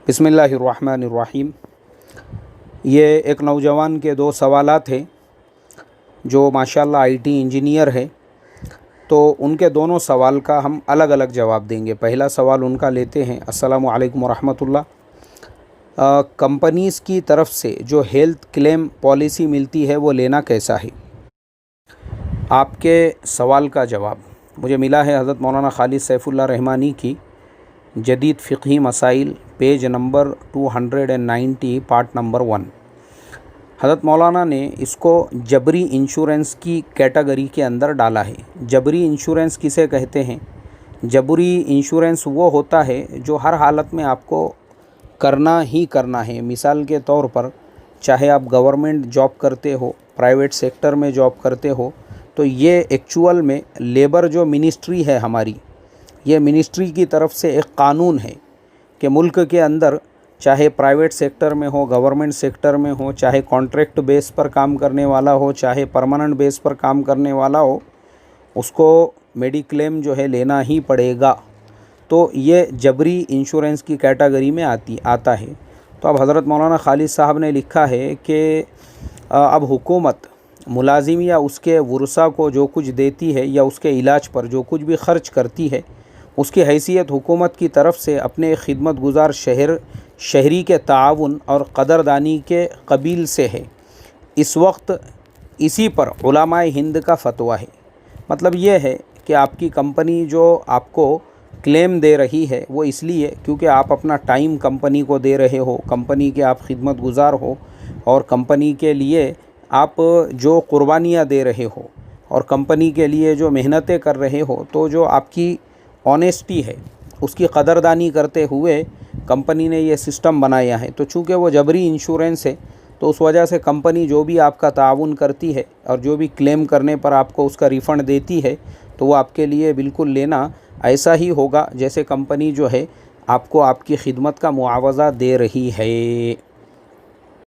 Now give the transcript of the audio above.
बिस्मिल्लाहिर्रहमानिर्रहीम। ये एक नौजवान के दो सवालात हैं जो माशाल्लाह आईटी इंजीनियर है, तो उनके दोनों सवाल का हम अलग अलग जवाब देंगे। पहला सवाल उनका लेते हैं। अस्सलामु अलैकुम रहमतुल्लाह। कंपनीज़ की तरफ से जो हेल्थ क्लेम पॉलिसी मिलती है वो लेना कैसा है? आपके सवाल का जवाब मुझे मिला है हज़रत मौलाना खालिद सैफुल्लाह रहमानी की जदीद फ़िक़ही मसाइल, पेज नंबर 290, पार्ट नंबर 1। हज़रत मौलाना ने इसको जबरी इंश्योरेंस की कैटेगरी के अंदर डाला है। जबरी इंश्योरेंस किसे कहते हैं? जबरी इंश्योरेंस वो होता है जो हर हालत में आपको करना ही करना है। मिसाल के तौर पर चाहे आप गवर्नमेंट जॉब करते हो, प्राइवेट सेक्टर में जॉब करते हो, तो ये एक्चुअल में लेबर जो मिनिस्ट्री है हमारी, ये मिनिस्ट्री की तरफ से एक क़ानून है कि मुल्क के अंदर चाहे प्राइवेट सेक्टर में हो, गवर्नमेंट सेक्टर में हो, चाहे कॉन्ट्रैक्ट बेस पर काम करने वाला हो, चाहे परमानेंट बेस पर काम करने वाला हो, उसको मेडिक्लेम जो है लेना ही पड़ेगा। तो ये जबरी इंश्योरेंस की कैटेगरी में आता है। तो अब हज़रत मौलाना खालिद साहब ने लिखा है कि अब हुकूमत मुलाजिम या उसके वरसा को जो कुछ देती है या उसके इलाज पर जो कुछ भी ख़र्च करती है, उसकी हैसियत हुकूमत की तरफ से अपने खिदमत गुज़ार शहरी के ताउन और क़दरदानी के कबील से है। इस वक्त इसी पर उलमाए हिंद का फ़तवा है। मतलब ये है कि आपकी कंपनी जो आपको क्लेम दे रही है वो इसलिए क्योंकि आप अपना टाइम कंपनी को दे रहे हो, कंपनी के आप खिदमत गुज़ार हो और कंपनी के लिए आप जो कुर्बानियाँ दे रहे हो और कंपनी के लिए जो मेहनतें कर रहे हो, तो जो आपकी ऑनेस्टी है उसकी कदरदानी करते हुए कंपनी ने ये सिस्टम बनाया है। तो चूँकि वो जबरी इंश्योरेंस है, तो उस वजह से कंपनी जो भी आपका ताउन करती है और जो भी क्लेम करने पर आपको उसका रिफ़ंड देती है, तो वो आपके लिए बिल्कुल लेना ऐसा ही होगा जैसे कंपनी जो है आपको आपकी खिदमत का मुआवज़ा दे रही है।